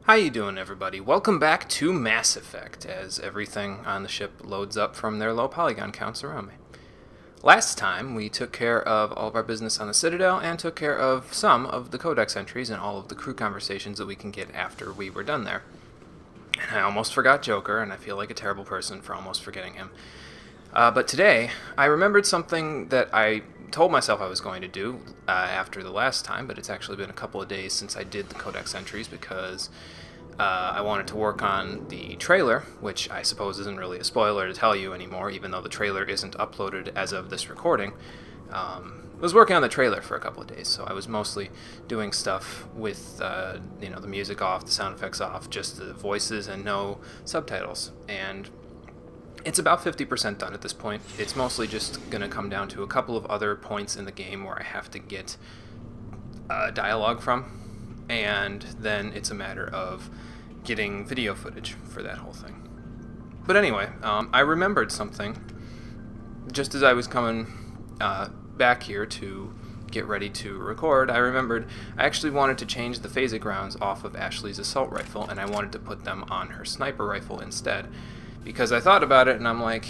How you doing, everybody? Welcome back to Mass Effect, as everything on the ship loads up from their low polygon counts around me. Last time, we took care of all of our business on the Citadel and took care of some of the Codex entries and all of the crew conversations that we can get after we were done there. And I almost forgot Joker, and I feel like a terrible person for almost forgetting him. But today, I remembered something that I told myself I was going to do after the last time, but it's actually been a couple of days since I did the Codex entries because I wanted to work on the trailer, which I suppose isn't really a spoiler to tell you anymore, even though the trailer isn't uploaded as of this recording. I was working on the trailer for a couple of days, so I was mostly doing stuff with the music off, the sound effects off, just the voices and no subtitles. And it's about 50% done at this point. It's mostly just going to come down to a couple of other points in the game where I have to get dialogue from, and then it's a matter of getting video footage for that whole thing. But anyway, I remembered something just as I was coming back here to get ready to record. I remembered I actually wanted to change the phasic rounds off of Ashley's assault rifle, and I wanted to put them on her sniper rifle instead. Because I thought about it and I'm like,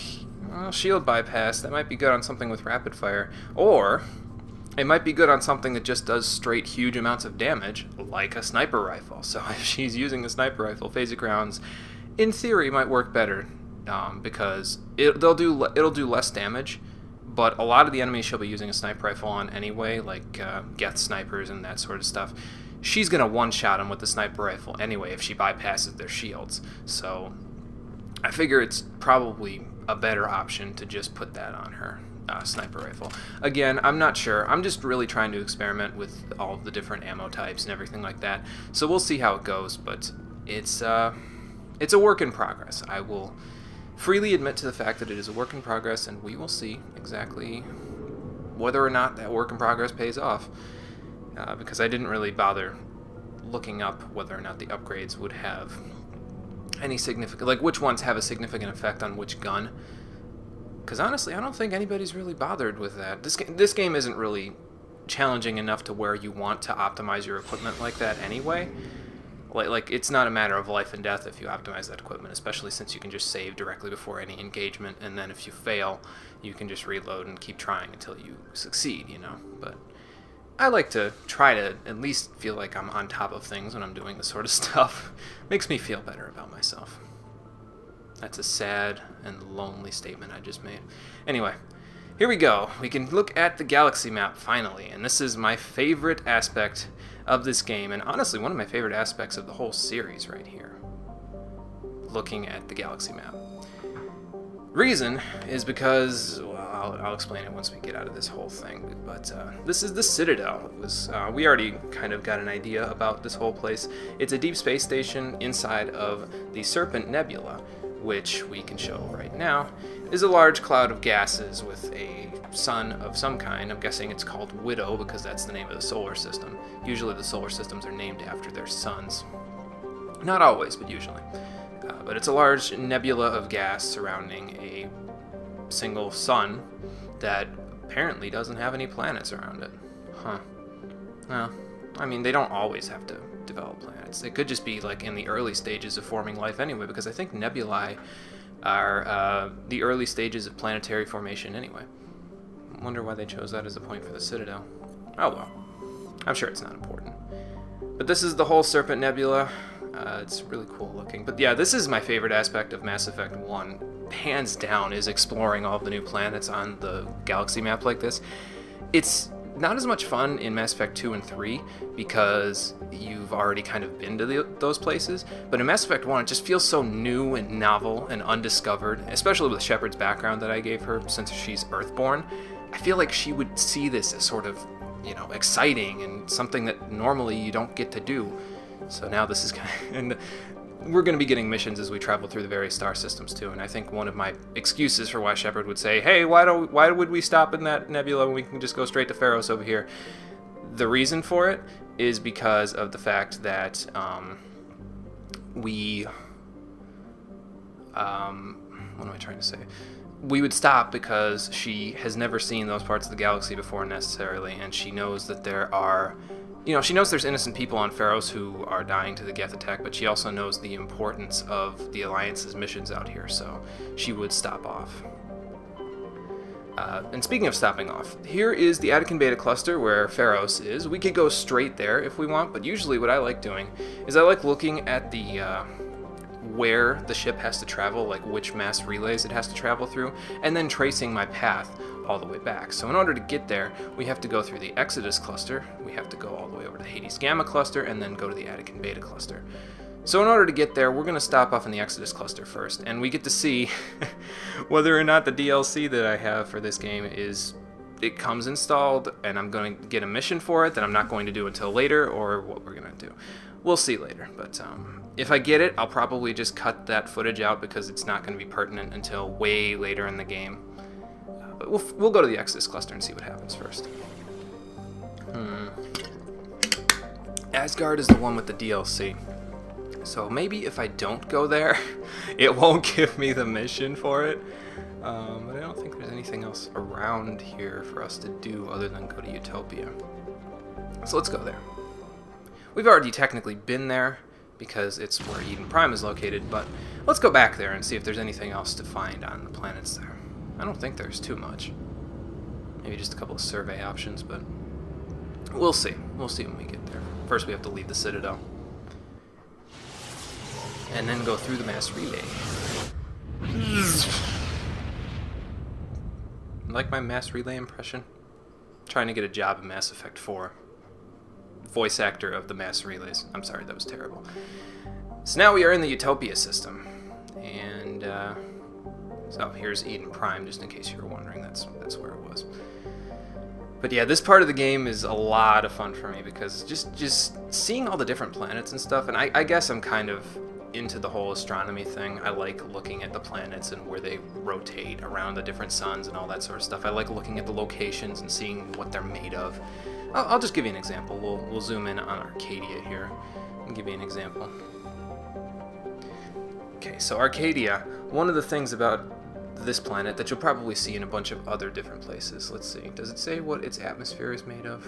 well, shield bypass, that might be good on something with rapid fire. Or it might be good on something that just does straight huge amounts of damage, like a sniper rifle. So if she's using a sniper rifle, phasic rounds, in theory, might work better because it'll do less damage. But a lot of the enemies she'll be using a sniper rifle on anyway, like Geth snipers and that sort of stuff, she's going to one-shot them with the sniper rifle anyway if she bypasses their shields. So I figure it's probably a better option to just put that on her sniper rifle. Again, I'm not sure. I'm just really trying to experiment with all of the different ammo types and everything like that. So we'll see how it goes, but it's a work in progress. I will freely admit to the fact that it is a work in progress, and we will see exactly whether or not that work in progress pays off. Because I didn't really bother looking up whether or not the upgrades would have any significant, like which ones have a significant effect on which gun. Because honestly, I don't think anybody's really bothered with that. This game isn't really challenging enough to where you want to optimize your equipment like that anyway. Like it's not a matter of life and death if you optimize that equipment, especially since you can just save directly before any engagement, and then if you fail, you can just reload and keep trying until you succeed, But I like to try to at least feel like I'm on top of things when I'm doing this sort of stuff. Makes me feel better about myself. That's a sad and lonely statement I just made. Anyway, here we go. We can look at the galaxy map finally, and this is my favorite aspect of this game, and honestly one of my favorite aspects of the whole series right here. Looking at the galaxy map. Reason is because, well, I'll explain it once we get out of this whole thing, but this is the Citadel. We already kind of got an idea about this whole place. It's a deep space station inside of the Serpent Nebula, which we can show right now, is a large cloud of gases with a sun of some kind. I'm guessing it's called Widow because that's the name of the solar system. Usually the solar systems are named after their suns. Not always, but usually. But it's a large nebula of gas surrounding a single sun that apparently doesn't have any planets around it. Huh. Well, I mean, they don't always have to develop planets. It could just be like in the early stages of forming life anyway, because I think nebulae are the early stages of planetary formation anyway. I wonder why they chose that as a point for the Citadel. Oh well. I'm sure it's not important. But this is the whole Serpent Nebula. It's really cool looking. But yeah, this is my favorite aspect of Mass Effect 1. Hands down is exploring all of the new planets on the galaxy map like this. It's not as much fun in Mass Effect 2 and 3 because you've already kind of been to those places. But in Mass Effect 1, it just feels so new and novel and undiscovered, especially with Shepard's background that I gave her since she's Earthborn. I feel like she would see this as sort of, exciting and something that normally you don't get to do. So now this is kind of, and we're going to be getting missions as we travel through the various star systems too. And I think one of my excuses for why Shepard would say, "Hey, why would we stop in that nebula when we can just go straight to Feros over here?" The reason for it is because of the fact that what am I trying to say? We would stop because she has never seen those parts of the galaxy before necessarily, and she knows that there are You know, she knows there's innocent people on Feros who are dying to the Geth attack, but she also knows the importance of the Alliance's missions out here, so she would stop off. And speaking of stopping off, here is the Attican Beta cluster where Feros is. We could go straight there if we want, but usually what I like doing is I like looking at the where the ship has to travel, like which mass relays it has to travel through, and then tracing my path all the way back. So in order to get there, we have to go through the Exodus cluster, we have to go all the way over to the Hades Gamma cluster, and then go to the Attican Beta cluster. So in order to get there, we're going to stop off in the Exodus cluster first, and we get to see whether or not the DLC that I have for this game it comes installed, and I'm going to get a mission for it that I'm not going to do until later, or what we're going to do. We'll see later, but if I get it, I'll probably just cut that footage out because it's not going to be pertinent until way later in the game. But we'll go to the Exodus cluster and see what happens first. Asgard is the one with the DLC. So maybe if I don't go there, it won't give me the mission for it. But I don't think there's anything else around here for us to do other than go to Utopia. So let's go there. We've already technically been there because it's where Eden Prime is located, but let's go back there and see if there's anything else to find on the planets there. I don't think there's too much. Maybe just a couple of survey options, but we'll see. We'll see when we get there. First we have to leave the Citadel. And then go through the mass relay. Like my mass relay impression? Trying to get a job in Mass Effect 4. Voice actor of the mass relays. I'm sorry, that was terrible. So now we are in the Utopia system. And, so here's Eden Prime, just in case you were wondering, that's where it was. But yeah, this part of the game is a lot of fun for me, because just seeing all the different planets and stuff, and I guess I'm kind of into the whole astronomy thing. I like looking at the planets and where they rotate around the different suns and all that sort of stuff. I like looking at the locations and seeing what they're made of. I'll just give you an example. We'll zoom in on Arcadia here and give you an example. Okay, so Arcadia, one of the things about this planet that you'll probably see in a bunch of other different places. Let's see. Does it say what its atmosphere is made of?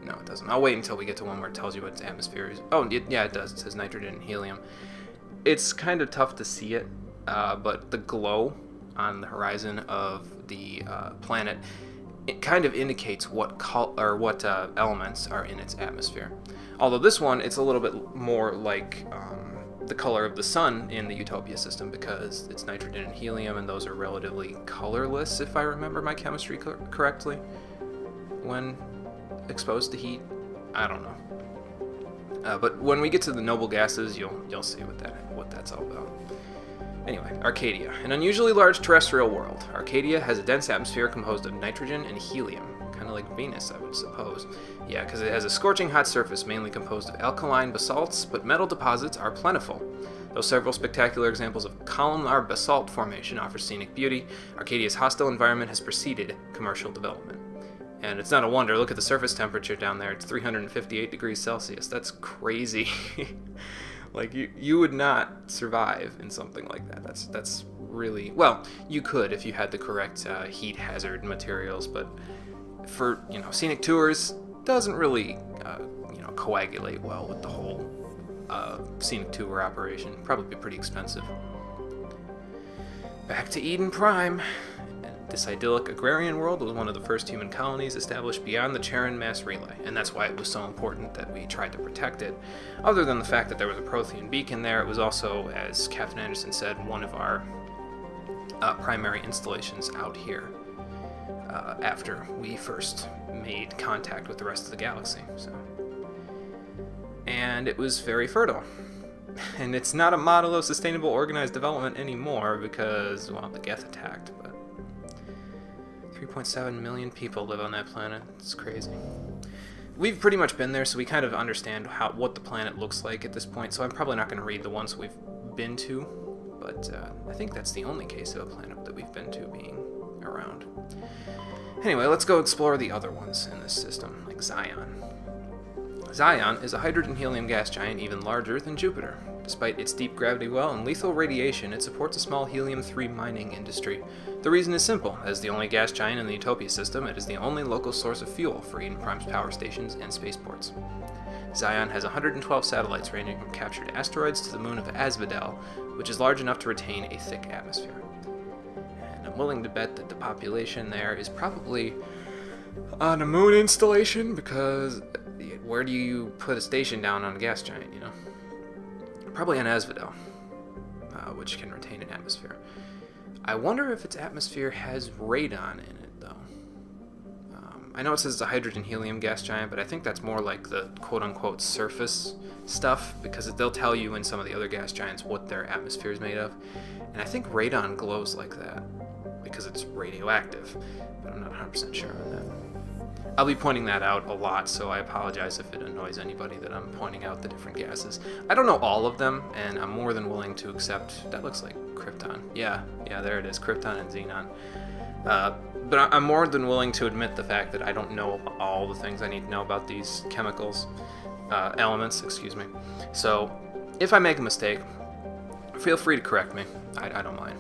No, it doesn't. I'll wait until we get to one where it tells you what its atmosphere is. Oh, yeah, it does. It says nitrogen and helium. It's kind of tough to see it, but the glow on the horizon of the planet, it kind of indicates what elements are in its atmosphere. Although this one, it's a little bit more like the color of the sun in the Utopia system, because it's nitrogen and helium, and those are relatively colorless, if I remember my chemistry correctly, when exposed to heat. I don't know. But when we get to the noble gases, you'll see what that's all about. Anyway, Arcadia, an unusually large terrestrial world. Arcadia has a dense atmosphere composed of nitrogen and helium, kind of like Venus, I would suppose. Yeah, because it has a scorching hot surface mainly composed of alkaline basalts, but metal deposits are plentiful. Though several spectacular examples of columnar basalt formation offer scenic beauty, Arcadia's hostile environment has preceded commercial development. And it's not a wonder, look at the surface temperature down there, it's 358 degrees Celsius. That's crazy. Like, you would not survive in something like that. That's really, well, you could if you had the correct heat hazard materials, but for, scenic tours, doesn't really, coagulate well with the whole scenic tour operation. Probably be pretty expensive. Back to Eden Prime. This idyllic agrarian world was one of the first human colonies established beyond the Charon mass relay, and that's why it was so important that we tried to protect it. Other than the fact that there was a Prothean beacon there, it was also, as Captain Anderson said, one of our primary installations out here after we first made contact with the rest of the galaxy. And it was very fertile. And it's not a model of sustainable organized development anymore because, well, the Geth attacked, but 3.7 million people live on that planet. It's crazy. We've pretty much been there, so we kind of understand what the planet looks like at this point, so I'm probably not going to read the ones we've been to, but I think that's the only case of a planet that we've been to being around. Anyway, let's go explore the other ones in this system, like Zion. Zion is a hydrogen-helium gas giant even larger than Jupiter. Despite its deep gravity well and lethal radiation, it supports a small helium-3 mining industry. The reason is simple. As the only gas giant in the Utopia system, it is the only local source of fuel for Eden Prime's power stations and spaceports. Zion has 112 satellites ranging from captured asteroids to the moon of Asphodel, which is large enough to retain a thick atmosphere. And I'm willing to bet that the population there is probably on a moon installation, because where do you put a station down on a gas giant, you know? Probably on Asphodel, which can retain an atmosphere. I wonder if its atmosphere has radon in it, though. I know it says it's a hydrogen-helium gas giant, but I think that's more like the quote-unquote surface stuff, because they'll tell you in some of the other gas giants what their atmosphere is made of. And I think radon glows like that, because it's radioactive, but I'm not 100% sure on that. I'll be pointing that out a lot, so I apologize if it annoys anybody that I'm pointing out the different gases. I don't know all of them, and I'm more than willing to accept... That looks like krypton. Yeah, there it is, krypton and xenon. But I'm more than willing to admit the fact that I don't know all the things I need to know about these chemicals, elements, excuse me. So, if I make a mistake, feel free to correct me. I don't mind.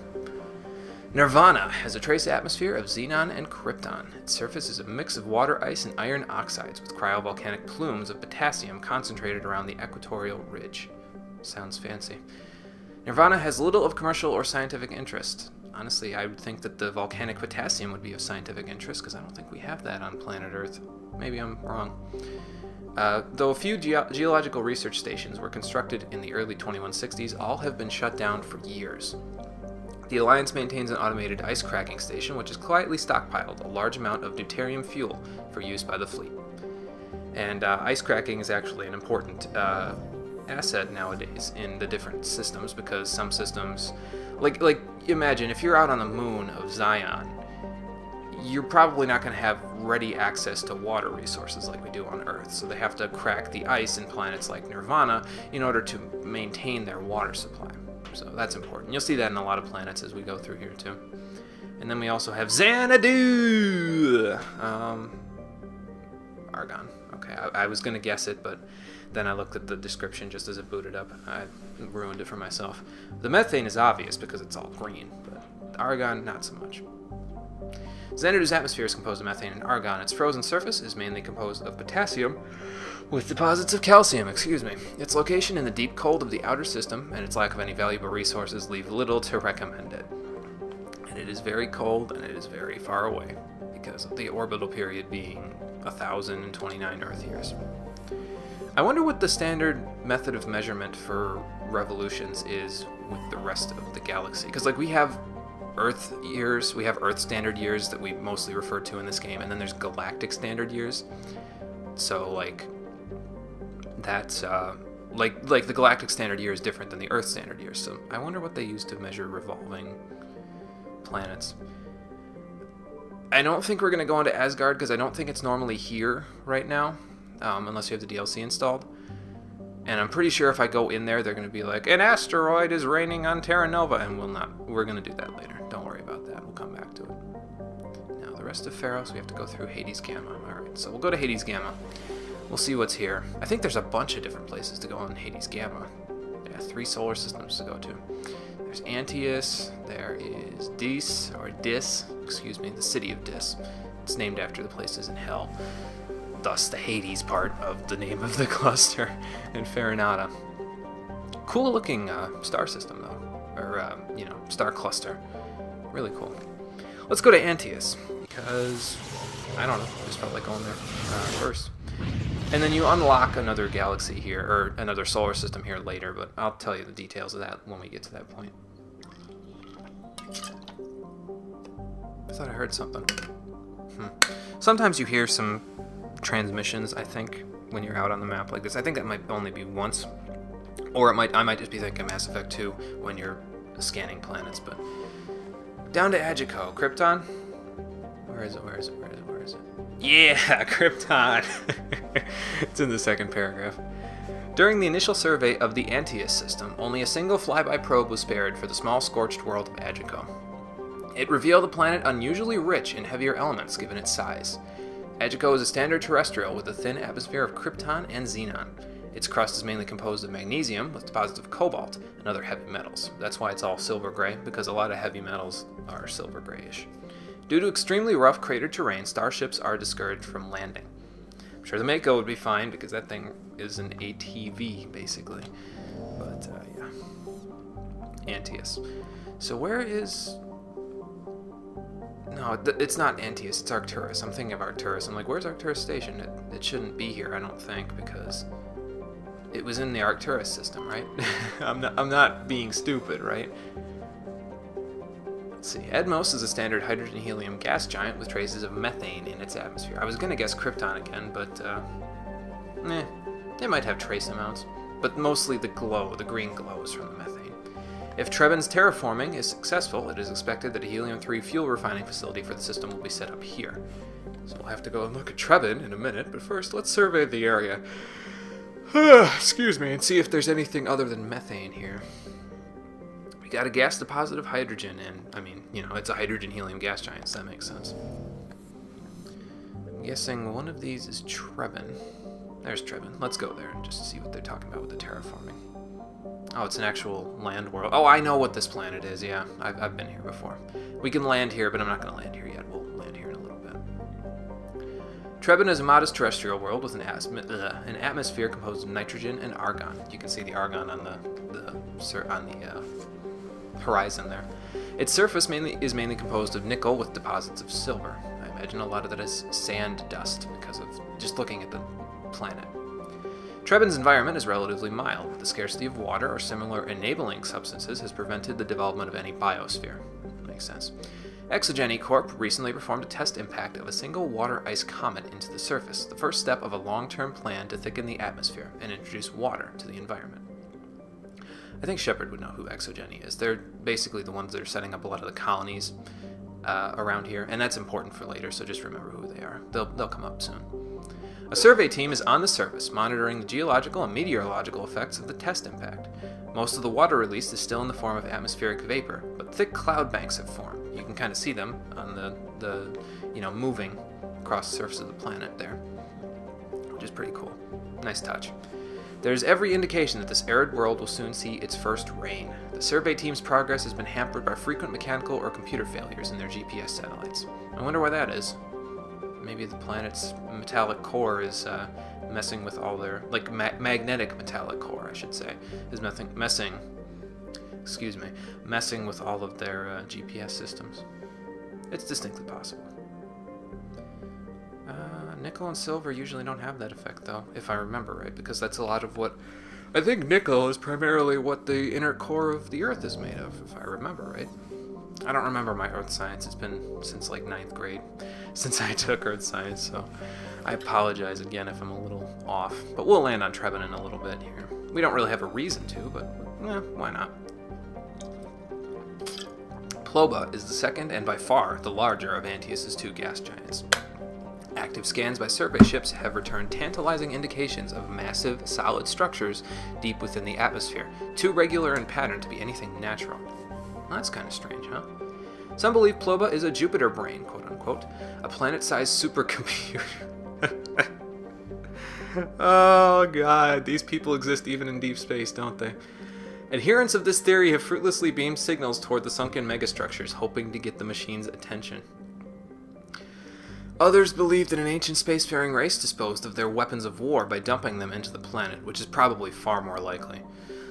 Nirvana has a trace atmosphere of xenon and krypton. Its surface is a mix of water ice and iron oxides with cryovolcanic plumes of potassium concentrated around the equatorial ridge. Sounds fancy. Nirvana has little of commercial or scientific interest. Honestly, I would think that the volcanic potassium would be of scientific interest, because I don't think we have that on planet Earth. Maybe I'm wrong. Though a few geological research stations were constructed in the early 2160s, all have been shut down for years. The Alliance maintains an automated ice cracking station, which has quietly stockpiled a large amount of deuterium fuel for use by the fleet. And ice cracking is actually an important asset nowadays in the different systems, because some systems, like imagine if you're out on the moon of Zion, you're probably not going to have ready access to water resources like we do on Earth. So they have to crack the ice in planets like Nirvana in order to maintain their water supply. So that's important. You'll see that in a lot of planets as we go through here too. And then we also have Xanadu! Argon. Okay, I was going to guess it, but then I looked at the description just as it booted up. I ruined it for myself. The methane is obvious because it's all green, but the argon, not so much. Xanadu's atmosphere is composed of methane and argon. Its frozen surface is mainly composed of potassium, with deposits of calcium, Its location in the deep cold of the outer system and its lack of any valuable resources leave little to recommend it. And it is very cold and it is very far away, because of the orbital period being 1,029 Earth years. I wonder what the standard method of measurement for revolutions is with the rest of the galaxy. Because we have Earth years, we have Earth standard years that we mostly refer to in this game, and then there's galactic standard years. So that's the galactic standard year is different than the Earth standard year. So I wonder what they use to measure revolving planets. I don't think we're going to go into Asgard, because I don't think it's normally here right now, unless you have the DLC installed. And I'm pretty sure if I go in there, they're going to be like, an asteroid is raining on Terra Nova, and we're going to do that later. Don't worry about that. We'll come back to it. Now, the rest of Feros, we have to go through Hades Gamma. Alright, so we'll go to Hades Gamma. We'll see what's here. I think there's a bunch of different places to go in Hades Gamma. Yeah, 3 solar systems to go to. There's Antaeus, there is Dis, the city of Dis. It's named after the places in Hell. Thus the Hades part of the name of the cluster, and Farinata. Cool looking star system though, or star cluster. Really cool. Let's go to Antaeus, because I don't know, just felt like going there first. And then you unlock another galaxy here, or another solar system here later, but I'll tell you the details of that when we get to that point. I thought I heard something. Sometimes you hear some transmissions, I think, when you're out on the map like this. I think that might only be once, or I might just be thinking Mass Effect 2 when you're scanning planets. But down to Agico, Krypton. Where is it? Yeah, Krypton. It's in the second paragraph. During the initial survey of the Antaeus system, only a single flyby probe was spared for the small scorched world of Agico. It revealed a planet unusually rich in heavier elements given its size. Attico is a standard terrestrial with a thin atmosphere of krypton and xenon. Its crust is mainly composed of magnesium with deposits of cobalt and other heavy metals. That's why it's all silver gray, because a lot of heavy metals are silver grayish. Due to extremely rough cratered terrain, starships are discouraged from landing. I'm sure the Mako would be fine, because that thing is an ATV, basically. But, yeah. Antaeus. So where is... No, it's not Antaeus, it's Arcturus. I'm thinking of Arcturus. I'm like, where's Arcturus Station? It shouldn't be here, I don't think, because it was in the Arcturus system, right? I'm not being stupid, right? Let's see. Edmos is a standard hydrogen-helium gas giant with traces of methane in its atmosphere. I was going to guess Krypton again, but, they might have trace amounts. But mostly the green glow is from the methane. If Trebin's terraforming is successful, it is expected that a helium-3 fuel refining facility for the system will be set up here. So we'll have to go and look at Trebin in a minute, but first let's survey the area. Excuse me, and see if there's anything other than methane here. We got a gas deposit of hydrogen, and, I mean, you know, it's a hydrogen-helium gas giant, so that makes sense. I'm guessing one of these is Trebin. There's Trebin. Let's go there and just see what they're talking about with the terraforming. Oh, it's an actual land world. Oh, I know what this planet is, yeah. I've been here before. We can land here, but I'm not going to land here yet. We'll land here in a little bit. Trebin is a modest terrestrial world with an atmosphere composed of nitrogen and argon. You can see the argon on the horizon there. Its surface is mainly composed of nickel with deposits of silver. I imagine a lot of that is sand dust because of just looking at the planet. Trebin's environment is relatively mild. The scarcity of water or similar enabling substances has prevented the development of any biosphere. Makes sense. Exogeny Corp recently performed a test impact of a single water-ice comet into the surface, the first step of a long-term plan to thicken the atmosphere and introduce water to the environment. I think Shepard would know who Exogeny is. They're basically the ones that are setting up a lot of the colonies around here, and that's important for later, so just remember who they are. They'll come up soon. A survey team is on the surface, monitoring the geological and meteorological effects of the test impact. Most of the water released is still in the form of atmospheric vapor, but thick cloud banks have formed. You can kind of see them on the moving across the surface of the planet there, which is pretty cool. Nice touch. There's every indication that this arid world will soon see its first rain. The survey team's progress has been hampered by frequent mechanical or computer failures in their GPS satellites. I wonder why that is. Maybe the planet's metallic core is messing with all their, magnetic metallic core, I should say, is messing with all of their GPS systems. It's distinctly possible. Nickel and silver usually don't have that effect, though, if I remember right, because that's a lot of what... I think nickel is primarily what the inner core of the Earth is made of, if I remember right. I don't remember my Earth Science. It's been since, 9th grade since I took Earth Science, so I apologize again if I'm a little off. But we'll land on Trebin in a little bit here. We don't really have a reason to, but, why not? Ploba is the second and by far the larger of Antaeus' two gas giants. Active scans by survey ships have returned tantalizing indications of massive, solid structures deep within the atmosphere, too regular in pattern to be anything natural. Well, that's kind of strange, huh? Some believe Ploba is a Jupiter brain, quote-unquote, a planet-sized supercomputer. Oh, God, these people exist even in deep space, don't they? Adherents of this theory have fruitlessly beamed signals toward the sunken megastructures, hoping to get the machine's attention. Others believe that an ancient spacefaring race disposed of their weapons of war by dumping them into the planet, which is probably far more likely.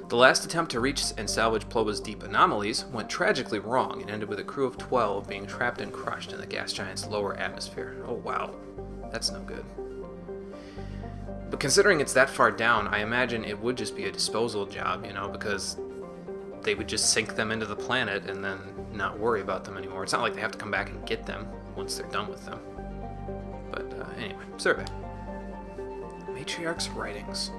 The last attempt to reach and salvage Ploba's deep anomalies went tragically wrong and ended with a crew of 12 being trapped and crushed in the gas giant's lower atmosphere. Oh wow, that's no good. But considering it's that far down, I imagine it would just be a disposal job, because they would just sink them into the planet and then not worry about them anymore. It's not like they have to come back and get them once they're done with them. But anyway, survey. Matriarch's writings.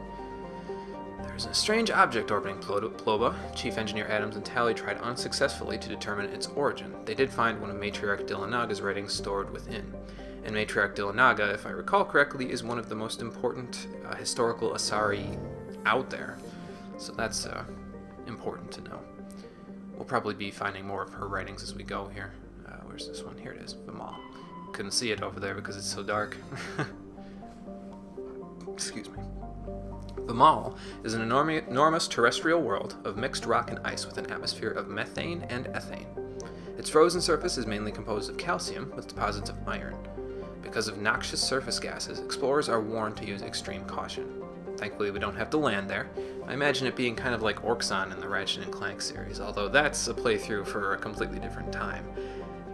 There's a strange object orbiting Ploba. Chief Engineer Adams and Tally tried unsuccessfully to determine its origin. They did find one of Matriarch Dillanaga's writings stored within. And Matriarch Dillanaga, if I recall correctly, is one of the most important historical Asari out there. So that's important to know. We'll probably be finding more of her writings as we go here. Where's this one? Here it is. Vimal. can see it over there because it's so dark. Excuse me. The Mall is an enormous terrestrial world of mixed rock and ice with an atmosphere of methane and ethane. Its frozen surface is mainly composed of calcium with deposits of iron. Because of noxious surface gases, explorers are warned to use extreme caution. Thankfully, we don't have to land there. I imagine it being kind of like Orxon in the Ratchet & Clank series, although that's a playthrough for a completely different time.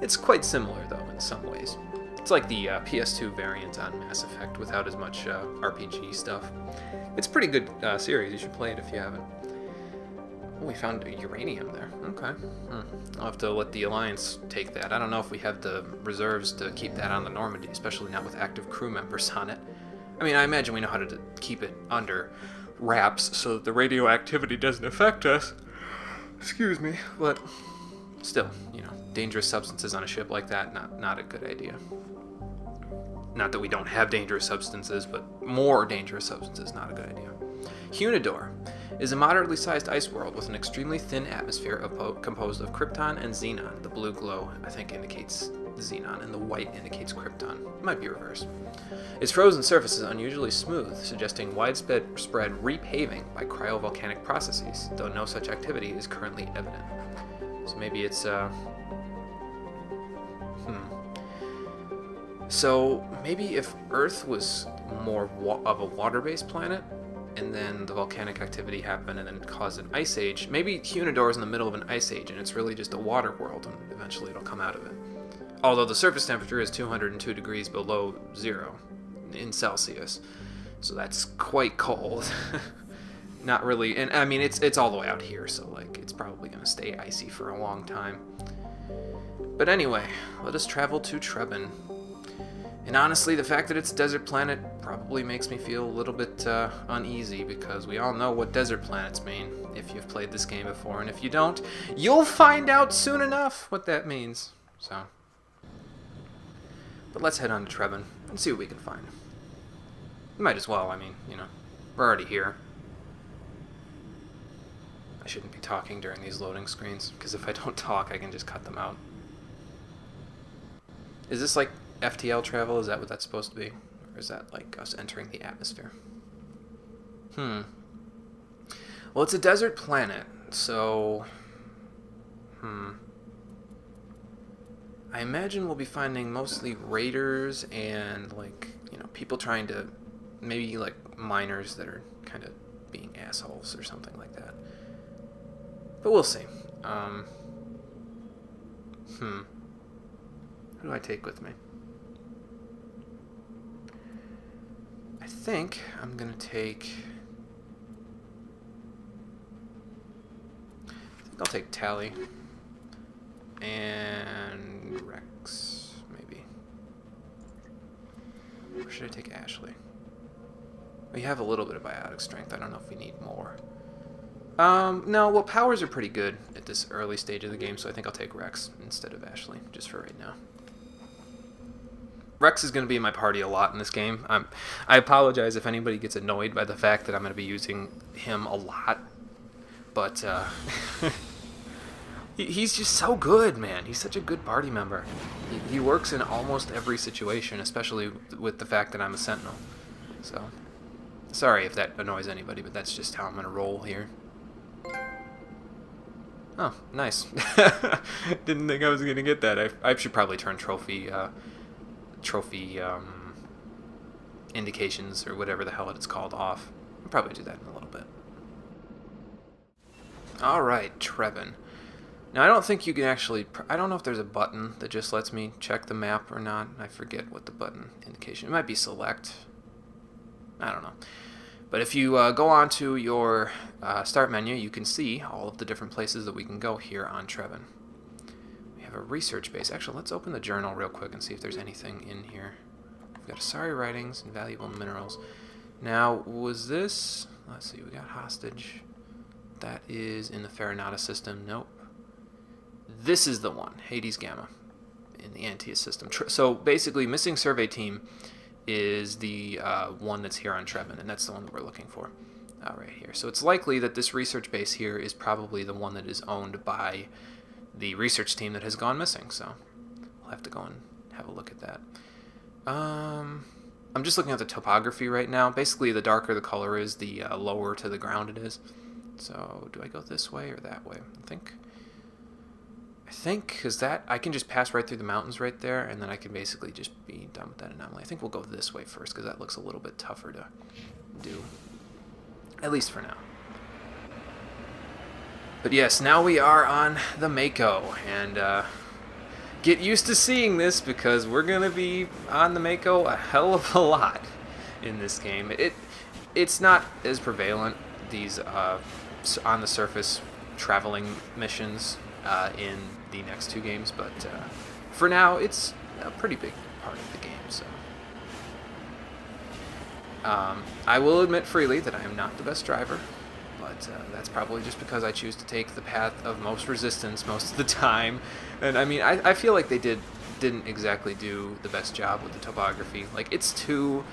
It's quite similar, though, in some ways. It's like the PS2 variant on Mass Effect without as much RPG stuff. It's a pretty good series. You should play it if you haven't. Oh, we found uranium there. Okay. I'll have to let the Alliance take that. I don't know if we have the reserves to keep that on the Normandy, especially not with active crew members on it. I mean, I imagine we know how to keep it under wraps so that the radioactivity doesn't affect us. Excuse me. But still, dangerous substances on a ship like that, not a good idea. Not that we don't have dangerous substances, but more dangerous substances, not a good idea. Hunidor is a moderately sized ice world with an extremely thin atmosphere composed of krypton and xenon. The blue glow, I think, indicates xenon, and the white indicates krypton. It might be reversed. Its frozen surface is unusually smooth, suggesting widespread repaving by cryovolcanic processes, though no such activity is currently evident. So maybe it's, So maybe if Earth was more of a water-based planet, and then the volcanic activity happened and then it caused an ice age, maybe Hunidor is in the middle of an ice age and it's really just a water world, and eventually it'll come out of it. Although the surface temperature is 202 degrees below zero in Celsius, so that's quite cold. Not really, and I mean it's all the way out here, so like it's probably gonna stay icy for a long time. But anyway, let us travel to Trebon. And honestly, the fact that it's a desert planet probably makes me feel a little bit uneasy, because we all know what desert planets mean if you've played this game before, and if you don't, you'll find out soon enough what that means. So, but let's head on to Trebon and see what we can find. We might as well, I mean, we're already here. I shouldn't be talking during these loading screens, because if I don't talk, I can just cut them out. Is this like FTL travel? Is that what that's supposed to be? Or is that like us entering the atmosphere? Well, it's a desert planet, so... I imagine we'll be finding mostly raiders and, like, people trying to... Maybe, like, miners that are kind of being assholes or something like that. But we'll see. Who do I take with me? I think I'm gonna take... I'll take Tally. And Rex, maybe. Or should I take Ashley? We have a little bit of biotic strength. I don't know if we need more. No, well, powers are pretty good at this early stage of the game, so I think I'll take Rex instead of Ashley, just for right now. Rex is going to be in my party a lot in this game. I apologize if anybody gets annoyed by the fact that I'm going to be using him a lot, but he's just so good, man. He's such a good party member. He works in almost every situation, especially with the fact that I'm a Sentinel. So, sorry if that annoys anybody, but that's just how I'm going to roll here. Oh, nice. Didn't think I was going to get that. I should probably turn trophy indications, or whatever the hell it's called, off. I'll probably do that in a little bit. Alright, Trebon. Now, I don't think you can actually... I don't know if there's a button that just lets me check the map or not. I forget what the button indication... It might be select. I don't know. But if you go on to your start menu, you can see all of the different places that we can go here on Trebon. We have a research base. Actually, let's open the journal real quick and see if there's anything in here. We've got Asari writings and valuable minerals. Now, was this... Let's see, we got hostage. That is in the Farinata system. Nope. This is the one, Hades Gamma, in the Antaeus system. So basically, missing survey team is the one that's here on Trebon, and that's the one that we're looking for right here. So it's likely that this research base here is probably the one that is owned by the research team that has gone missing. So we'll have to go and have a look at that. I'm just looking at the topography right now. Basically, the darker the color is, the lower to the ground it is. So, do I go this way or that way? I think, because that, I can just pass right through the mountains right there, and then I can basically just be done with that anomaly. I think we'll go this way first, because that looks a little bit tougher to do. At least for now. But yes, now we are on the Mako, and get used to seeing this, because we're going to be on the Mako a hell of a lot in this game. It's not as prevalent, these on the surface traveling missions in the next two games, but for now it's a pretty big part of the game. So I will admit freely that I am not the best driver, but that's probably just because I choose to take the path of most resistance most of the time. And I mean, I feel like they didn't exactly do the best job with the topography. Like, it's too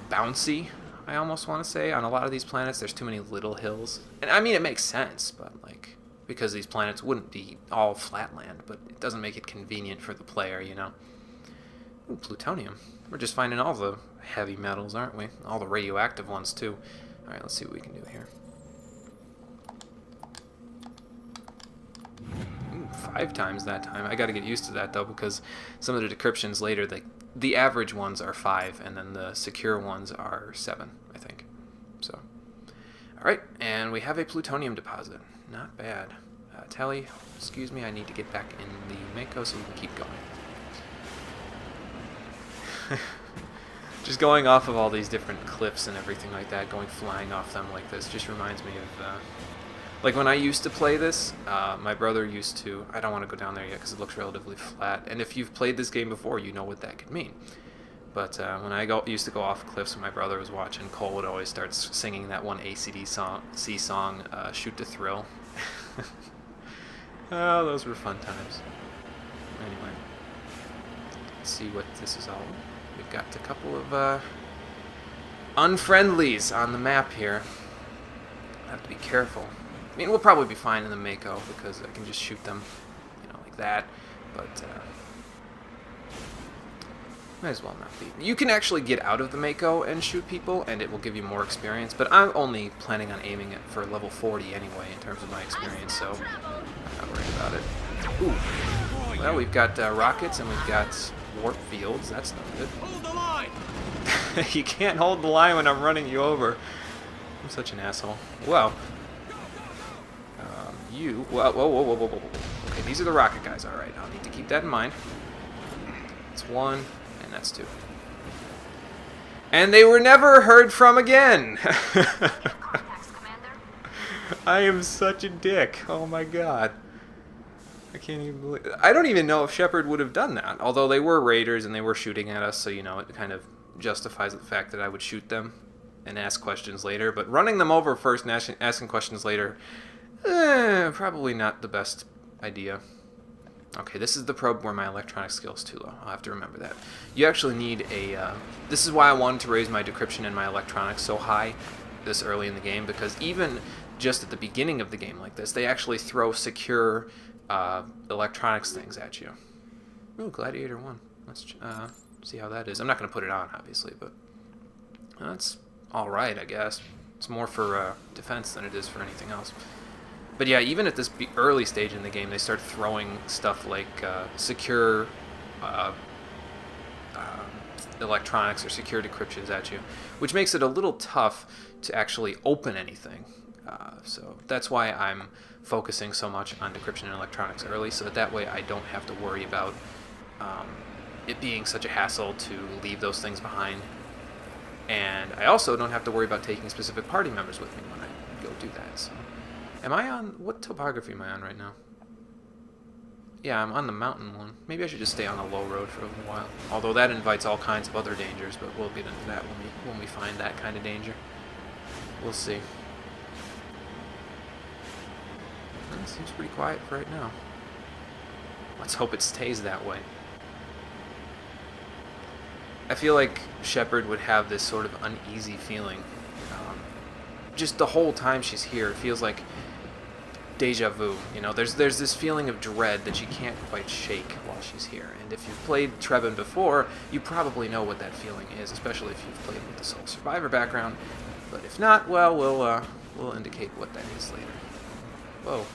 bouncy, I almost want to say. On a lot of these planets, there's too many little hills. And I mean, it makes sense, but like, because these planets wouldn't be all flat land, but it doesn't make it convenient for the player, you know. Ooh, plutonium. We're just finding all the heavy metals, aren't we? All the radioactive ones, too. Alright, let's see what we can do here. Ooh, 5 times that time. I gotta get used to that, though, because some of the decryptions later, the average ones are 5, and then the secure ones are 7, I think. So, alright, and we have a plutonium deposit. Not bad. Tally, excuse me, I need to get back in the Mako so we can keep going. Just going off of all these different cliffs and everything like that, going flying off them like this, just reminds me of, like when I used to play this, my brother used to, I don't want to go down there yet because it looks relatively flat, and if you've played this game before, you know what that could mean. But when I used to go off cliffs when my brother was watching, Cole would always start singing that one AC/DC song, Shoot to Thrill. Oh, those were fun times. Anyway, let's see what this is all. We've got a couple of unfriendlies on the map here. I have to be careful. I mean, we'll probably be fine in the Mako because I can just shoot them, you know, like that. But might as well not be. You can actually get out of the Mako and shoot people, and it will give you more experience. But I'm only planning on aiming it for level 40 anyway, in terms of my experience. So I'm not worried about it. Ooh. Well, we've got rockets and we've got warp fields. That's not good. Hold the line. You can't hold the line when I'm running you over. I'm such an asshole. Well, you. Whoa, whoa, whoa, whoa, whoa, whoa. Okay, these are the rocket guys. All right, I'll need to keep that in mind. That's 1, and that's 2. And they were never heard from again. I am such a dick. Oh my god. I can't even believe it. I don't even know if Shepard would have done that. Although they were raiders and they were shooting at us, so you know, it kind of justifies the fact that I would shoot them and ask questions later. But running them over first and asking questions later, probably not the best idea. Okay, this is the probe where my electronic skill is too low. I'll have to remember that. You actually need a... this is why I wanted to raise my decryption and my electronics so high this early in the game, because even just at the beginning of the game like this, they actually throw secure electronics things at you. Ooh, Gladiator 1. Let's see how that is. I'm not going to put it on, obviously, but that's alright, I guess. It's more for defense than it is for anything else. But yeah, even at this early stage in the game, they start throwing stuff like secure electronics or secure decryptions at you, which makes it a little tough to actually open anything. So that's why I'm focusing so much on decryption and electronics early, so that way I don't have to worry about it being such a hassle to leave those things behind. And I also don't have to worry about taking specific party members with me when I go do that. So. Am I on... what topography am I on right now? Yeah, I'm on the mountain one. Maybe I should just stay on a low road for a little while. Although that invites all kinds of other dangers, but we'll get into that when we find that kind of danger. We'll see. It seems pretty quiet for right now. Let's hope it stays that way. I feel like Shepard would have this sort of uneasy feeling. Just the whole time she's here, it feels like deja vu. You know, there's this feeling of dread that she can't quite shake while she's here. And if you've played Trebin before, you probably know what that feeling is, especially if you've played with the Soul Survivor background. But if not, well, we'll indicate what that is later. Whoa.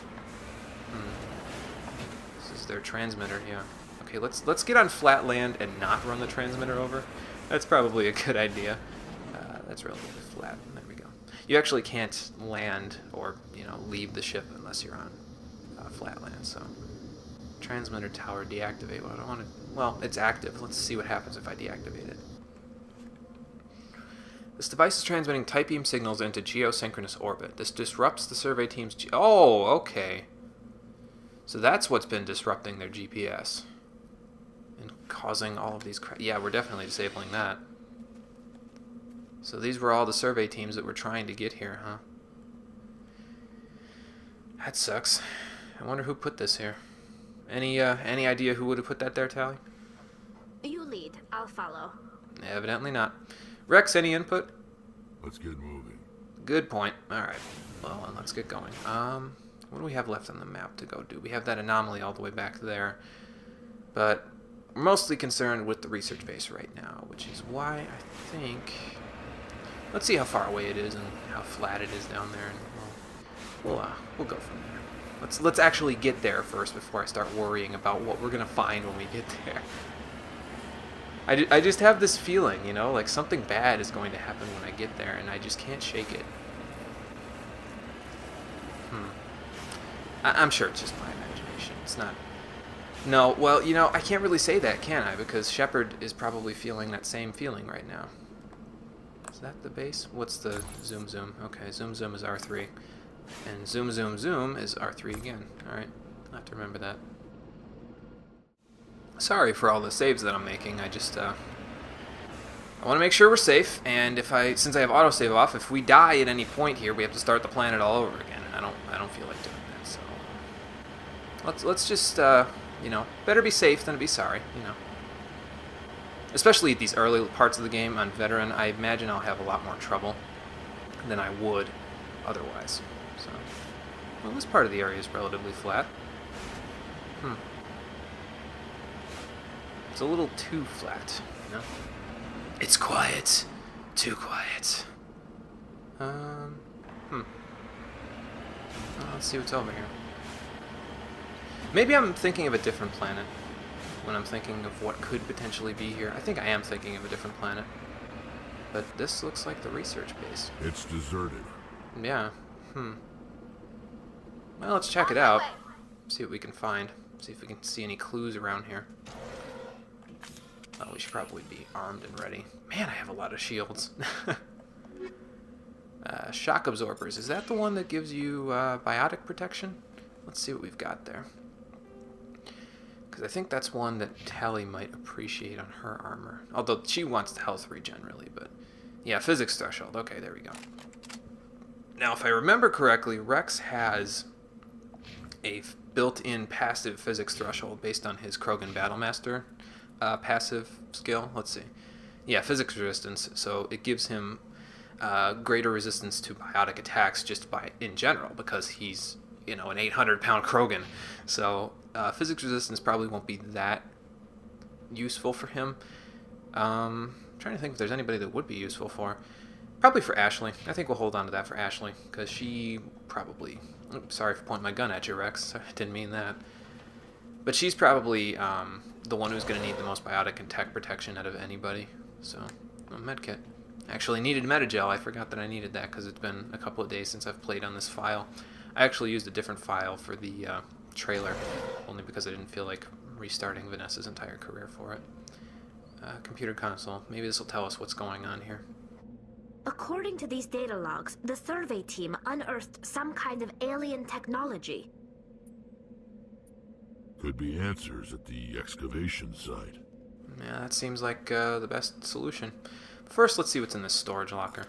This is their transmitter, yeah. Okay, let's get on flat land and not run the transmitter over. That's probably a good idea. That's relatively flat. There we go. You actually can't land or, leave the ship unless you're on flat land, so... Transmitter tower deactivate. Well, I don't want to... Well, it's active. Let's see what happens if I deactivate it. This device is transmitting tight beam signals into geosynchronous orbit. This disrupts the survey team's... Oh, okay. So that's what's been disrupting their GPS. And causing all of these... Yeah, we're definitely disabling that. So these were all the survey teams that were trying to get here, huh? That sucks. I wonder who put this here. Any idea who would have put that there, Tally? You lead. I'll follow. Evidently not. Rex, any input? Let's get moving. Good point. Alright. Well, then let's get going. What do we have left on the map to go do? We have that anomaly all the way back there. But we're mostly concerned with the research base right now, which is why I think... Let's see how far away it is and how flat it is down there, and we'll go from there. Let's actually get there first before I start worrying about what we're gonna find when we get there. I just have this feeling, like something bad is going to happen when I get there, and I just can't shake it. I'm sure it's just my imagination. It's not... No, well, I can't really say that, can I? Because Shepard is probably feeling that same feeling right now. Is that the base? What's the zoom zoom? Okay, zoom zoom is R3. And zoom zoom zoom is R3 again. Alright, I'll have to remember that. Sorry for all the saves that I'm making. I just, I want to make sure we're safe, and since I have autosave off, if we die at any point here, we have to start the planet all over again. I don't feel like doing that, so... Let's just, better be safe than be sorry, Especially at these early parts of the game on Veteran, I imagine I'll have a lot more trouble than I would otherwise. So, well, this part of the area is relatively flat. It's a little too flat, It's quiet. Too quiet. Let's see what's over here. Maybe I'm thinking of a different planet when I'm thinking of what could potentially be here. I think I am thinking of a different planet. But this looks like the research base. It's deserted. Yeah. Well, let's check it out. See what we can find. See if we can see any clues around here. Oh, we should probably be armed and ready. Man, I have a lot of shields. Shock absorbers. Is that the one that gives you biotic protection? Let's see what we've got there. Because I think that's one that Tally might appreciate on her armor. Although she wants the health regen, really. But yeah, physics threshold. Okay, there we go. Now, if I remember correctly, Rex has a built-in passive physics threshold based on his Krogan Battlemaster passive skill. Let's see. Yeah, physics resistance. So it gives him greater resistance to biotic attacks just in general, because he's, an 800-pound Krogan. So physics resistance probably won't be that useful for him. I'm trying to think if there's anybody that would be useful for. Probably for Ashley. I think we'll hold on to that for Ashley, because she probably... Sorry for pointing my gun at you, Rex. I didn't mean that. But she's probably the one who's going to need the most biotic and tech protection out of anybody. So, medkit. Actually needed metagel. I forgot that I needed that because it's been a couple of days since I've played on this file. I actually used a different file for the trailer, only because I didn't feel like restarting Vanessa's entire career for it. Computer console. Maybe this will tell us what's going on here. According to these data logs, the survey team unearthed some kind of alien technology. Could be answers at the excavation site. Yeah, that seems like the best solution. First, let's see what's in this storage locker.